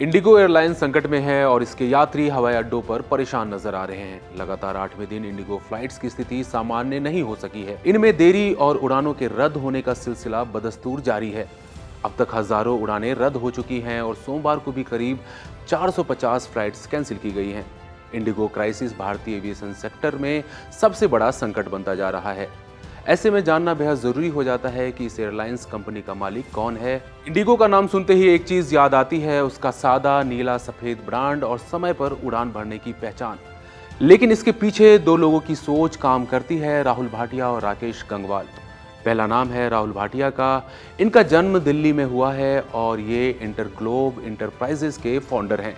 Indigo airlines संकट में है और इसके यात्री हवाई अड्डों पर परेशान नजर आ रहे हैं। लगातार 8वें दिन इंडिगो फ्लाइट्स की स्थिति सामान्य नहीं हो सकी है। इनमें देरी और उड़ानों के रद्द होने का सिलसिला बदस्तूर जारी है। अब तक हजारों उड़ानें रद्द हो चुकी हैं और सोमवार को भी करीब 450 फ्लाइट्स कैंसिल की गई हैं। इंडिगो क्राइसिस भारतीय एविएशन सेक्टर में सबसे बड़ा संकट बनता जा रहा है। ऐसे में जानना बेहद जरूरी हो जाता है कि इस एयरलाइंस कंपनी का मालिक कौन है। इंडिगो का नाम सुनते ही एक चीज याद आती है, उसका सादा नीला सफेद ब्रांड और समय पर उड़ान भरने की पहचान। लेकिन इसके पीछे दो लोगों की सोच काम करती है, राहुल भाटिया और राकेश गंगवाल। पहला नाम है राहुल भाटिया का। इनका जन्म दिल्ली में हुआ है और ये इंटरग्लोब इंटरप्राइजेस के फाउंडर हैं।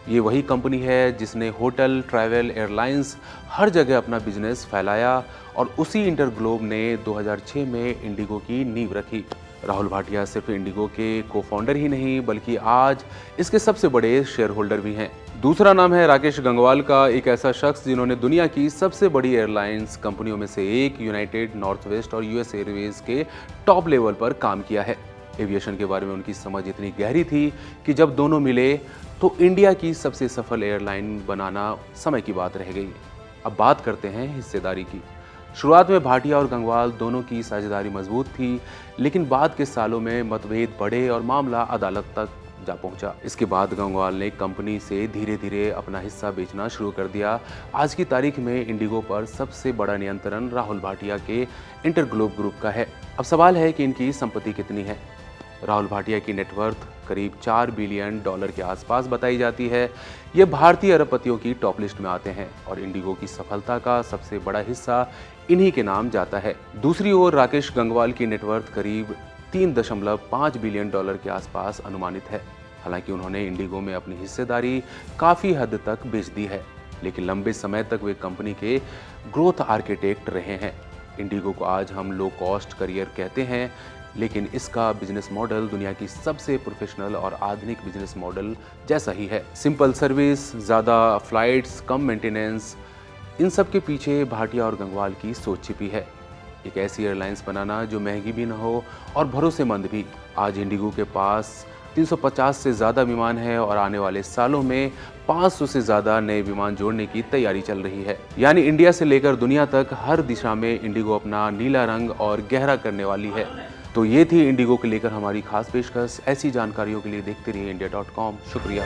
ये वही कंपनी है जिसने होटल, ट्रैवल, एयरलाइंस हर जगह अपना बिजनेस फैलाया और उसी इंटरग्लोब ने 2006 में इंडिगो की नींव रखी। राहुल भाटिया सिर्फ इंडिगो के को फाउंडर ही नहीं बल्कि आज इसके सबसे बड़े शेयर होल्डर भी हैं। दूसरा नाम है राकेश गंगवाल का, एक ऐसा शख्स जिन्होंने दुनिया की सबसे बड़ी एयरलाइंस कंपनियों में से एक यूनाइटेड, नॉर्थवेस्ट और यूएस एयरवेज के टॉप लेवल पर काम किया है। एविएशन के बारे में उनकी समझ इतनी गहरी थी कि जब दोनों मिले तो इंडिया की सबसे सफल एयरलाइन बनाना समय की बात रह गई। अब बात करते हैं हिस्सेदारी की। शुरुआत में भाटिया और गंगवाल दोनों की साझेदारी मजबूत थी, लेकिन बाद के सालों में मतभेद बढ़े और मामला अदालत तक जा पहुंचा। इसके बाद गंगवाल ने कंपनी से धीरे धीरे अपना हिस्सा बेचना शुरू कर दिया। आज की तारीख में इंडिगो पर सबसे बड़ा नियंत्रण राहुल भाटिया के इंटरग्लोब ग्रुप का है। अब सवाल है कि इनकी संपत्ति कितनी है। राहुल भाटिया की नेटवर्थ करीब $4 बिलियन के आसपास बताई जाती है। ये भारतीय अरबपतियों की टॉप लिस्ट में आते हैं और इंडिगो की सफलता का सबसे बड़ा हिस्सा इन्हीं के नाम जाता है। दूसरी ओर राकेश गंगवाल की नेटवर्थ करीब $3.5 बिलियन के आसपास अनुमानित है। हालांकि उन्होंने इंडिगो में अपनी हिस्सेदारी काफ़ी हद तक बेच दी है, लेकिन लंबे समय तक वे कंपनी के ग्रोथ आर्किटेक्ट रहे हैं। इंडिगो को आज हम लो कॉस्ट करियर कहते हैं, लेकिन इसका बिजनेस मॉडल दुनिया की सबसे प्रोफेशनल और आधुनिक बिजनेस मॉडल जैसा ही है। सिंपल सर्विस, ज़्यादा फ्लाइट्स, कम मेंटेनेंस, इन सब के पीछे भाटिया और गंगवाल की सोच छिपी है। एक ऐसी एयरलाइंस बनाना जो महंगी भी ना हो और भरोसेमंद भी। आज इंडिगो के पास 350 से ज़्यादा विमान है और आने वाले सालों में 500 से ज़्यादा नए विमान जोड़ने की तैयारी चल रही है। यानी इंडिया से लेकर दुनिया तक हर दिशा में इंडिगो अपना नीला रंग और गहरा करने वाली है। तो ये थी इंडिगो के लेकर हमारी खास पेशकश। ऐसी जानकारियों के लिए देखते रहिए India.com। शुक्रिया।